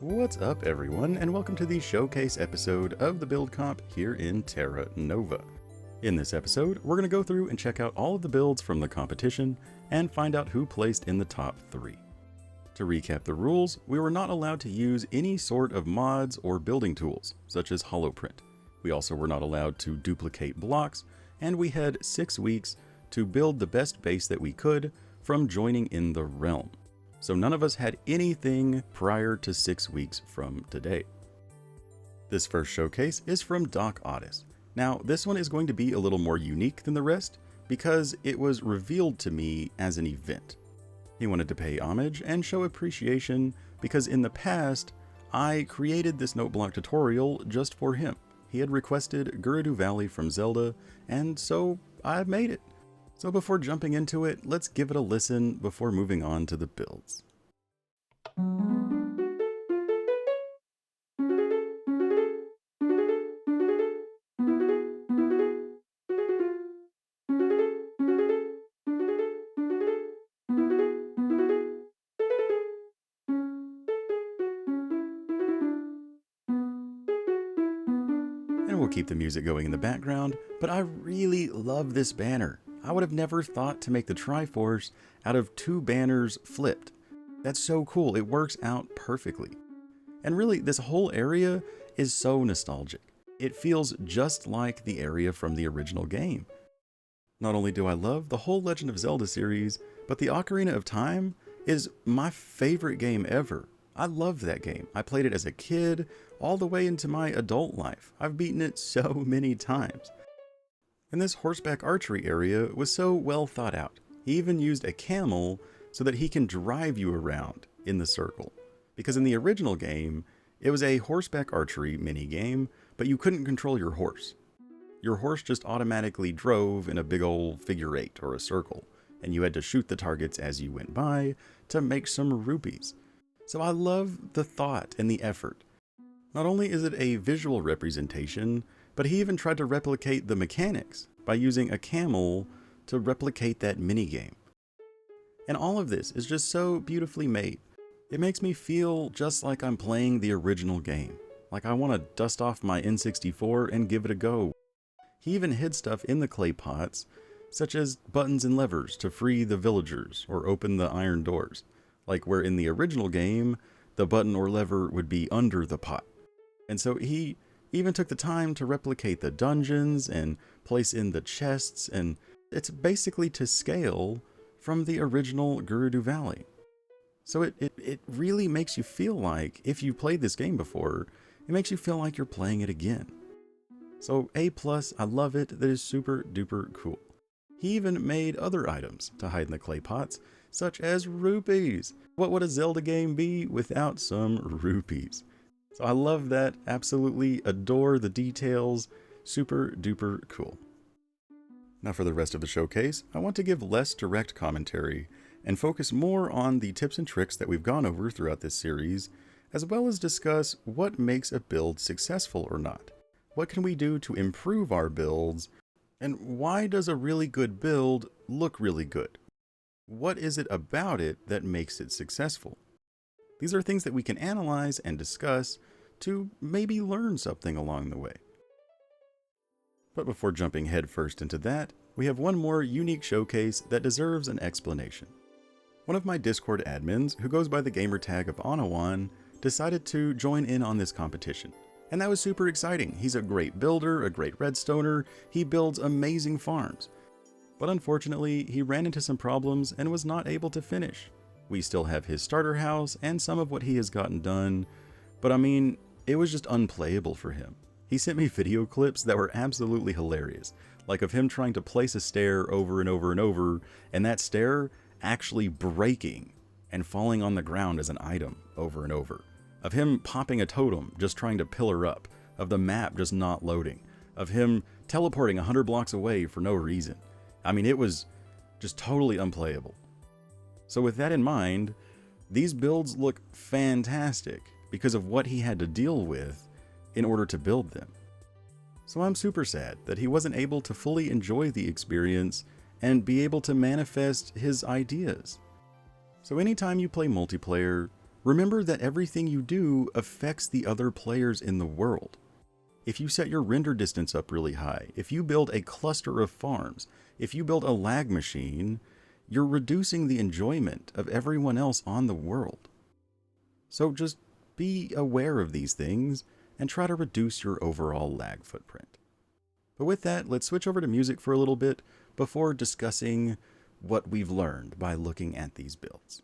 What's up everyone, and welcome to the showcase episode of the build comp here in Terra Nova. In this episode, we're going to go through and check out all of the builds from the competition and find out who placed in the top 3. To recap the rules, we were not allowed to use any sort of mods or building tools, such as holoprint. We also were not allowed to duplicate blocks, and we had 6 weeks to build the best base that we could from joining in the realm. So none of us had anything prior to 6 weeks from today. This first showcase is from Doc Otis. Now, this one is going to be a little more unique than the rest because it was revealed to me as an event. He wanted to pay homage and show appreciation because in the past, I created this note block tutorial just for him. He had requested Gerudo Valley from Zelda, and so I made it. So before jumping into it, let's give it a listen before moving on to the builds. And we'll keep the music going in the background, but I really love this banner. I would have never thought to make the Triforce out of 2 banners flipped. That's so cool, it works out perfectly. And really, this whole area is so nostalgic. It feels just like the area from the original game. Not only do I love the whole Legend of Zelda series, but the Ocarina of Time is my favorite game ever. I love that game. I played it as a kid, all the way into my adult life. I've beaten it so many times. And this horseback archery area was so well thought out. He even used a camel so that he can drive you around in the circle. Because in the original game, it was a horseback archery mini-game, but you couldn't control your horse. Your horse just automatically drove in a big old figure 8 or a circle, and you had to shoot the targets as you went by to make some rupees. So I love the thought and the effort. Not only is it a visual representation, but he even tried to replicate the mechanics by using a camel to replicate that minigame. And all of this is just so beautifully made. It makes me feel just like I'm playing the original game. Like I want to dust off my N64 and give it a go. He even hid stuff in the clay pots, such as buttons and levers to free the villagers or open the iron doors. Like where in the original game, the button or lever would be under the pot. And so he even took the time to replicate the dungeons and place in the chests, and it's basically to scale from the original Gerudo Valley. So it really makes you feel like, if you played this game before, it makes you feel like you're playing it again. So A+, I love it, that is super duper cool. He even made other items to hide in the clay pots, such as rupees. What would a Zelda game be without some rupees? So I love that, absolutely adore the details, super duper cool. Now for the rest of the showcase, I want to give less direct commentary and focus more on the tips and tricks that we've gone over throughout this series, as well as discuss what makes a build successful or not. What can we do to improve our builds, and why does a really good build look really good? What is it about it that makes it successful? These are things that we can analyze and discuss to maybe learn something along the way. But before jumping headfirst into that, we have one more unique showcase that deserves an explanation. One of my Discord admins, who goes by the gamer tag of Anawan, decided to join in on this competition. And that was super exciting. He's a great builder, a great redstoner, he builds amazing farms. But unfortunately, he ran into some problems and was not able to finish. We still have his starter house and some of what he has gotten done, but I mean, it was just unplayable for him. He sent me video clips that were absolutely hilarious, like of him trying to place a stair over and over and over, and that stair actually breaking and falling on the ground as an item over and over, of him popping a totem just trying to pillar up, of the map just not loading, of him teleporting 100 blocks away for no reason. I mean, it was just totally unplayable. So with that in mind, these builds look fantastic because of what he had to deal with in order to build them. So I'm super sad that he wasn't able to fully enjoy the experience and be able to manifest his ideas. So anytime you play multiplayer, Remember that everything you do affects the other players in the world. If you set your render distance up really high, if you build a cluster of farms, if you build a lag machine, you're reducing the enjoyment of everyone else on the world. So just be aware of these things and try to reduce your overall lag footprint. But with that, let's switch over to music for a little bit before discussing what we've learned by looking at these builds.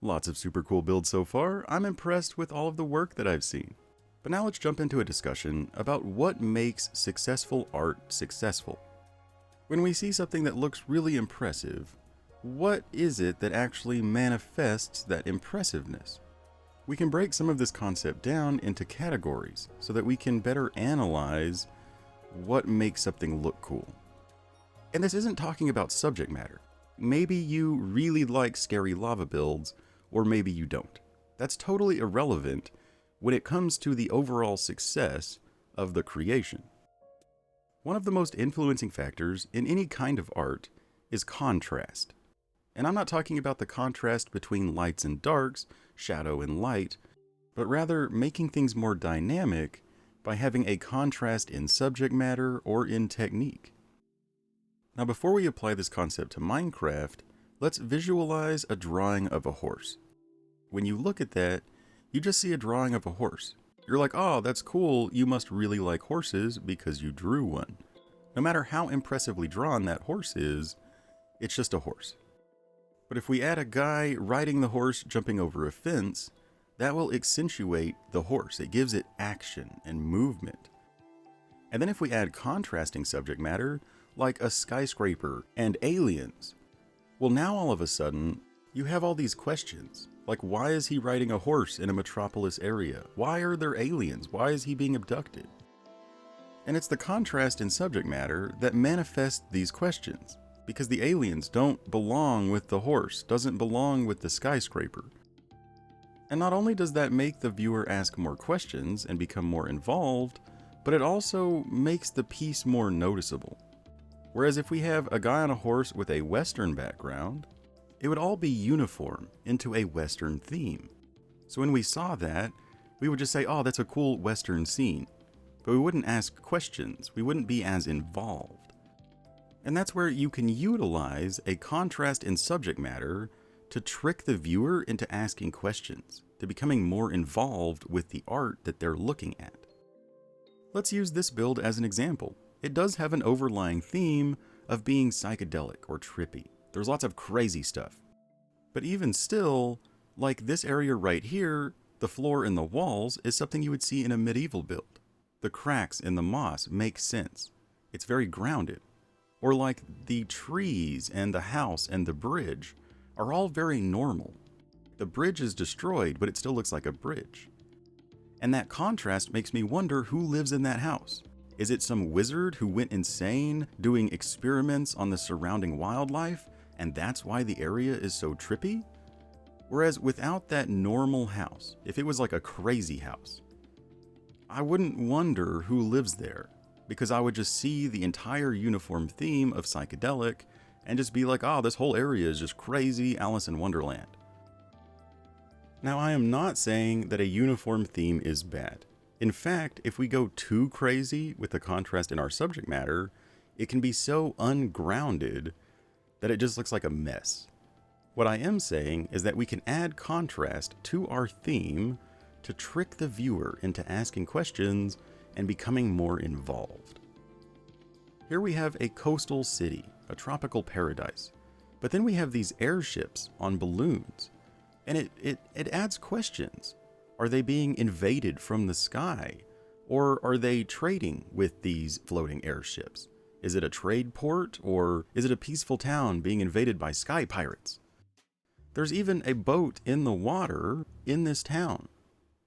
Lots of super cool builds so far. I'm impressed with all of the work that I've seen. But now let's jump into a discussion about what makes successful art successful. When we see something that looks really impressive, what is it that actually manifests that impressiveness? We can break some of this concept down into categories so that we can better analyze what makes something look cool. And this isn't talking about subject matter. Maybe you really like scary lava builds, or maybe you don't. That's totally irrelevant when it comes to the overall success of the creation. One of the most influencing factors in any kind of art is contrast. And I'm not talking about the contrast between lights and darks, shadow and light, but rather making things more dynamic by having a contrast in subject matter or in technique. Now, before we apply this concept to Minecraft, let's visualize a drawing of a horse. When you look at that, you just see a drawing of a horse. You're like, oh, that's cool, you must really like horses because you drew one. No matter how impressively drawn that horse is, it's just a horse. But if we add a guy riding the horse jumping over a fence, that will accentuate the horse. It gives it action and movement. And then if we add contrasting subject matter, like a skyscraper and aliens, well, now all of a sudden, you have all these questions. Like, why is he riding a horse in a metropolis area? Why are there aliens? Why is he being abducted? And it's the contrast in subject matter that manifests these questions, because the aliens don't belong with the horse, doesn't belong with the skyscraper. And not only does that make the viewer ask more questions and become more involved, but it also makes the piece more noticeable. Whereas if we have a guy on a horse with a Western background, it would all be uniform into a Western theme. So when we saw that, we would just say, oh, that's a cool Western scene. But we wouldn't ask questions. We wouldn't be as involved. And that's where you can utilize a contrast in subject matter to trick the viewer into asking questions, to becoming more involved with the art that they're looking at. Let's use this build as an example. It does have an overlying theme of being psychedelic or trippy. There's lots of crazy stuff. But even still, like this area right here, the floor and the walls is something you would see in a medieval build. The cracks in the moss make sense. It's very grounded. Or like the trees and the house and the bridge are all very normal. The bridge is destroyed, but it still looks like a bridge. And that contrast makes me wonder who lives in that house. Is it some wizard who went insane doing experiments on the surrounding wildlife, and that's why the area is so trippy? Whereas without that normal house, if it was like a crazy house, I wouldn't wonder who lives there, because I would just see the entire uniform theme of psychedelic and just be like, oh, this whole area is just crazy Alice in Wonderland. Now, I am not saying that a uniform theme is bad. In fact, if we go too crazy with the contrast in our subject matter, it can be so ungrounded that it just looks like a mess. What I am saying is that we can add contrast to our theme to trick the viewer into asking questions and becoming more involved. Here we have a coastal city, a tropical paradise, but then we have these airships on balloons, and it adds questions. Are they being invaded from the sky? Or are they trading with these floating airships? Is it a trade port, or is it a peaceful town being invaded by sky pirates? There's even a boat in the water in this town.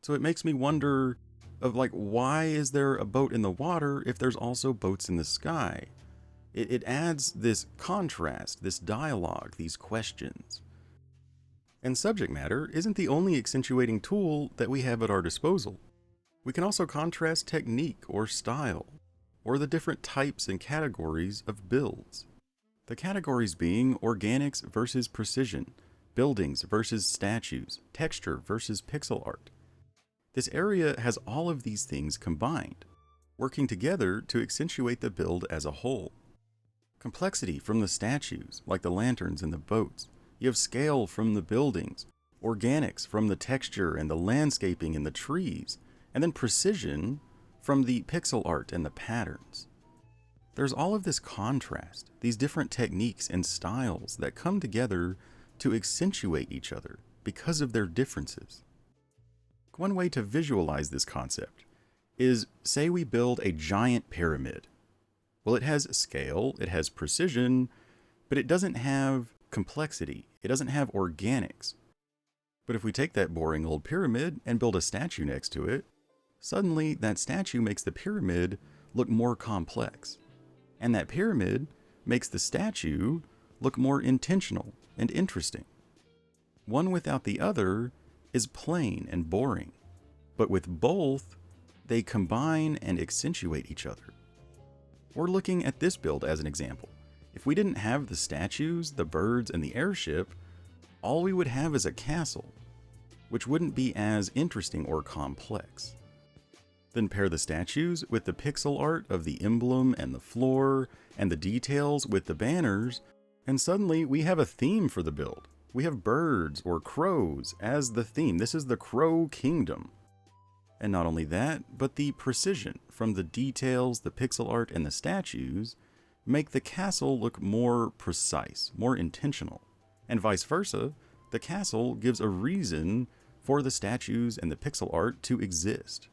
So it makes me wonder of like, why is there a boat in the water if there's also boats in the sky? It adds this contrast, this dialogue, these questions. And subject matter isn't the only accentuating tool that we have at our disposal. We can also contrast technique or style, or the different types and categories of builds. The categories being organics versus precision, buildings versus statues, texture versus pixel art. This area has all of these things combined, working together to accentuate the build as a whole. Complexity from the statues, like the lanterns and the boats. You have scale from the buildings, organics from the texture and the landscaping and the trees, and then precision from the pixel art and the patterns. There's all of this contrast, these different techniques and styles that come together to accentuate each other, because of their differences. One way to visualize this concept is, say we build a giant pyramid. Well, it has scale, it has precision, but it doesn't have complexity. It doesn't have organics. But if we take that boring old pyramid and build a statue next to it, suddenly that statue makes the pyramid look more complex. And that pyramid makes the statue look more intentional and interesting. One without the other is plain and boring. But with both, they combine and accentuate each other. We're looking at this build as an example. If we didn't have the statues, the birds, and the airship, all we would have is a castle, which wouldn't be as interesting or complex. Then pair the statues with the pixel art of the emblem and the floor, and the details with the banners, and suddenly we have a theme for the build. We have birds or crows as the theme. This is the Crow Kingdom. And not only that, but the precision from the details, the pixel art, and the statues make the castle look more precise, more intentional. And vice versa, the castle gives a reason for the statues and the pixel art to exist.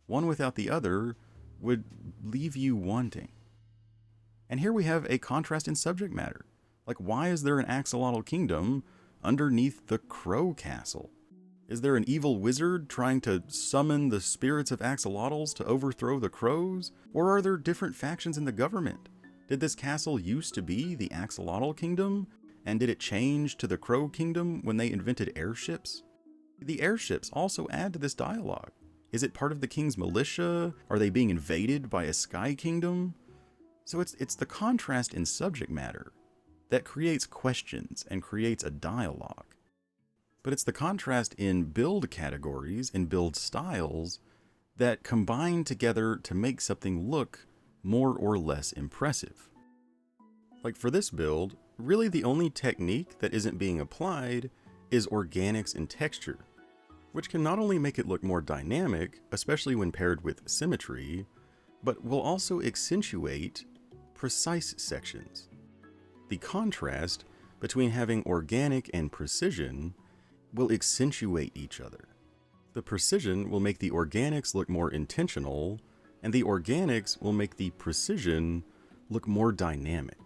One without the other would leave you wanting. And here we have a contrast in subject matter. Like, why is there an axolotl kingdom underneath the crow castle? Is there an evil wizard trying to summon the spirits of axolotls to overthrow the crows? Or are there different factions in the government? Did this castle used to be the axolotl kingdom? And did it change to the crow kingdom when they invented airships? The airships also add to this dialogue. Is it part of the king's militia? Are they being invaded by a sky kingdom? So it's the contrast in subject matter that creates questions and creates a dialogue. But it's the contrast in build categories and build styles that combine together to make something look more or less impressive. Like for this build, really the only technique that isn't being applied is organics and texture, which can not only make it look more dynamic, especially when paired with symmetry, but will also accentuate precise sections. The contrast between having organic and precision will accentuate each other. The precision will make the organics look more intentional, and the organics will make the precision look more dynamic.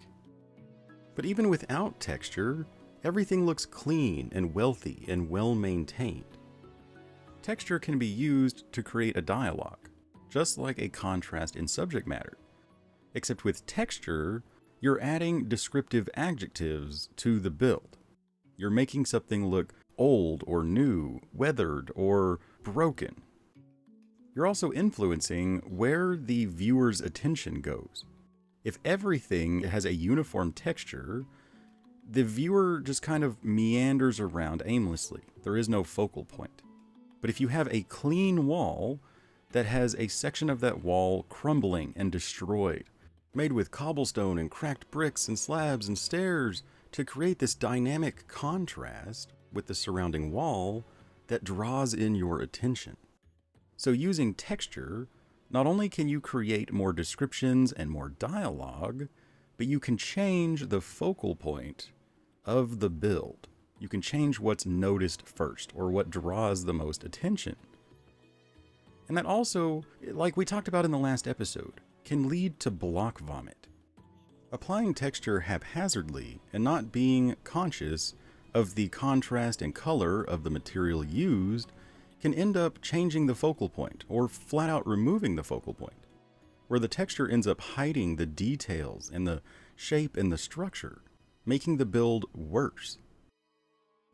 But even without texture, everything looks clean and wealthy and well-maintained. Texture can be used to create a dialogue, just like a contrast in subject matter. Except with texture, you're adding descriptive adjectives to the build. You're making something look old or new, weathered or broken. You're also influencing where the viewer's attention goes. If everything has a uniform texture, the viewer just kind of meanders around aimlessly. There is no focal point. But if you have a clean wall that has a section of that wall crumbling and destroyed, made with cobblestone and cracked bricks and slabs and stairs to create this dynamic contrast with the surrounding wall that draws in your attention. So using texture, not only can you create more descriptions and more dialogue, but you can change the focal point of the build. You can change what's noticed first or what draws the most attention. And that also, like we talked about in the last episode, can lead to block vomit. Applying texture haphazardly and not being conscious of the contrast and color of the material used can end up changing the focal point or flat out removing the focal point, where the texture ends up hiding the details and the shape and the structure, making the build worse.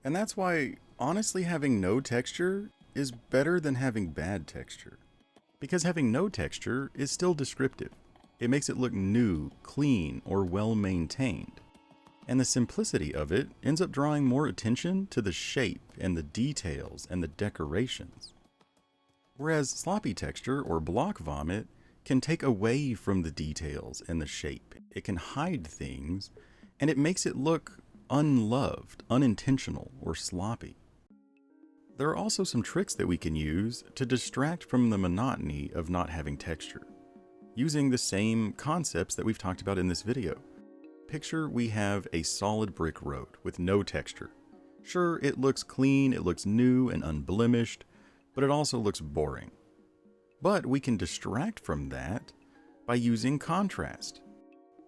And that's why, honestly, having no texture is better than having bad texture. Because having no texture is still descriptive. It makes it look new, clean, or well-maintained. And the simplicity of it ends up drawing more attention to the shape and the details and the decorations. Whereas sloppy texture or block vomit can take away from the details and the shape. It can hide things, and it makes it look unloved, unintentional, or sloppy. There are also some tricks that we can use to distract from the monotony of not having texture, using the same concepts that we've talked about in this video. Picture we have a solid brick road with no texture. Sure, it looks clean, it looks new and unblemished, but it also looks boring. But we can distract from that by using contrast.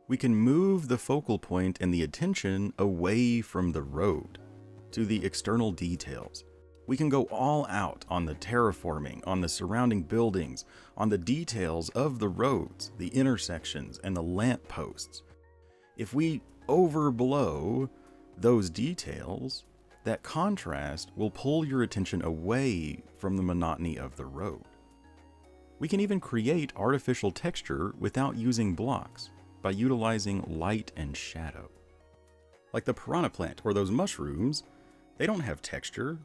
We can move the focal point and the attention away from the road to the external details. We can go all out on the terraforming, on the surrounding buildings, on the details of the roads, the intersections, and the lamp posts. If we overblow those details, that contrast will pull your attention away from the monotony of the road. We can even create artificial texture without using blocks by utilizing light and shadow. Like the piranha plant or those mushrooms, they don't have texture,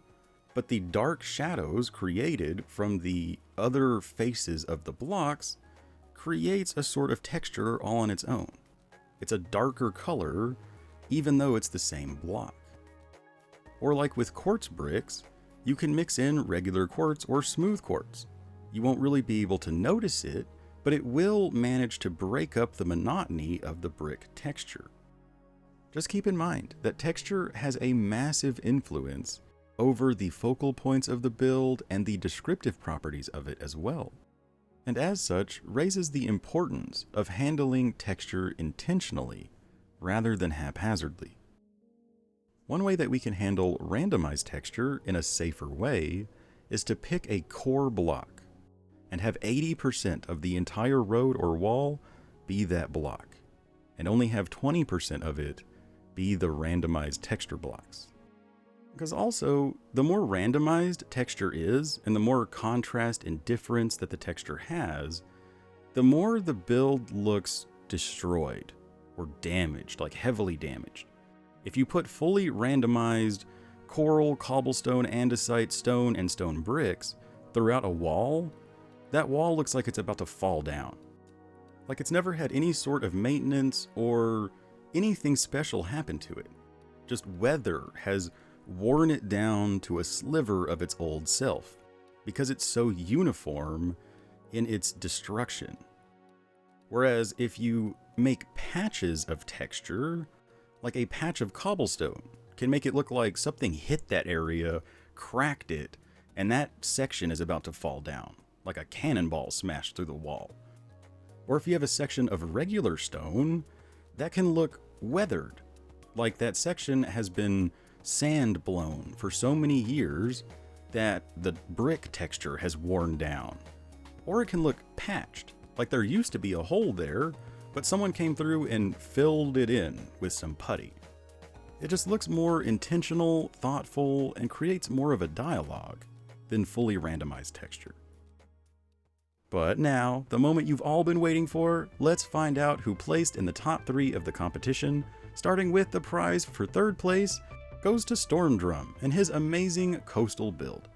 but the dark shadows created from the other faces of the blocks creates a sort of texture all on its own. It's a darker color, even though it's the same block. Or like with quartz bricks, you can mix in regular quartz or smooth quartz. You won't really be able to notice it, but it will manage to break up the monotony of the brick texture. Just keep in mind that texture has a massive influence over the focal points of the build and the descriptive properties of it as well, and as such raises the importance of handling texture intentionally rather than haphazardly. One way that we can handle randomized texture in a safer way is to pick a core block and have 80% of the entire road or wall be that block, and only have 20% of it be the randomized texture blocks. Because also, the more randomized texture is, and the more contrast and difference that the texture has, the more the build looks destroyed or damaged, like heavily damaged. If you put fully randomized coral, cobblestone, andesite, stone, and stone bricks throughout a wall, that wall looks like it's about to fall down. Like it's never had any sort of maintenance or anything special happen to it. Just weather has worn it down to a sliver of its old self because it's so uniform in its destruction. Whereas if you make patches of texture, like a patch of cobblestone can make it look like something hit that area, cracked it, and that section is about to fall down, like a cannonball smashed through the wall. Or if you have a section of regular stone, that can look weathered, like that section has been sand blown for so many years that the brick texture has worn down. Or it can look patched, like there used to be a hole there, but someone came through and filled it in with some putty. It just looks more intentional, thoughtful, and creates more of a dialogue than fully randomized texture. But now, the moment you've all been waiting for, let's find out who placed in the top 3 of the competition, starting with the prize for 3rd place goes to Stormdrum and his amazing coastal build.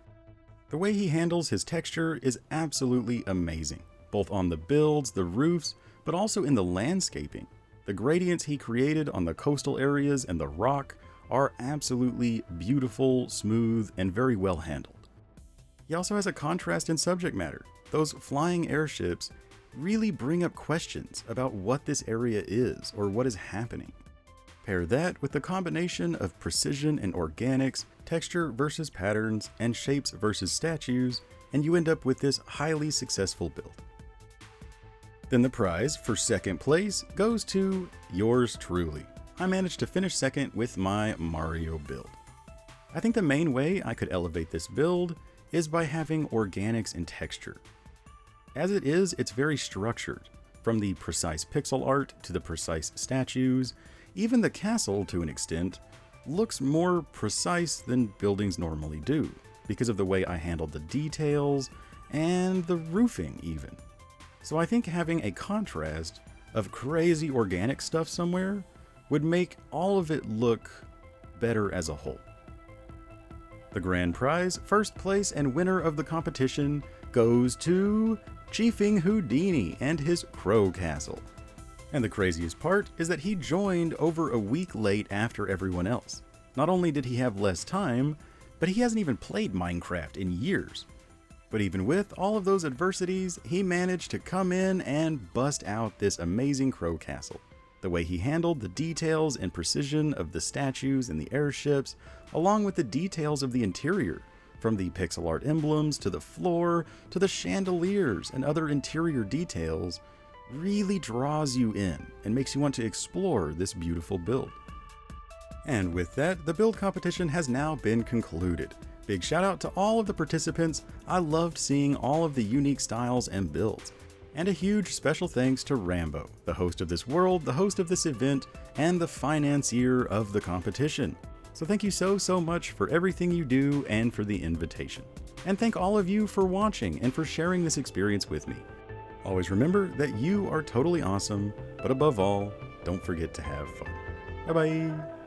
The way he handles his texture is absolutely amazing, both on the builds, the roofs, but also in the landscaping. The gradients he created on the coastal areas and the rock are absolutely beautiful, smooth, and very well handled. He also has a contrast in subject matter. Those flying airships really bring up questions about what this area is or what is happening. Pair that with the combination of precision and organics, texture versus patterns, and shapes versus statues, and you end up with this highly successful build. Then the prize for 2nd place goes to yours truly. I managed to finish 2nd with my Mario build. I think the main way I could elevate this build is by having organics and texture. As it is, it's very structured, from the precise pixel art to the precise statues. Even the castle, to an extent, looks more precise than buildings normally do, because of the way I handled the details and the roofing even. So I think having a contrast of crazy organic stuff somewhere would make all of it look better as a whole. The grand prize, 1st place and winner of the competition, goes to Chiefing Houdini and his Crow Castle. And the craziest part is that he joined over a week late after everyone else. Not only did he have less time, but he hasn't even played Minecraft in years. But even with all of those adversities, he managed to come in and bust out this amazing Crow Castle. The way he handled the details and precision of the statues and the airships, along with the details of the interior, from the pixel art emblems to the floor to the chandeliers and other interior details, really draws you in and makes you want to explore this beautiful build. And with that, the build competition has now been concluded. Big shout out to all of the participants. I loved seeing all of the unique styles and builds. And a huge special thanks to Rambo, the host of this world, the host of this event, and the financier of the competition. So thank you so much for everything you do and for the invitation. And thank all of you for watching and for sharing this experience with me. Always remember that you are totally awesome, but above all, don't forget to have fun. Bye bye.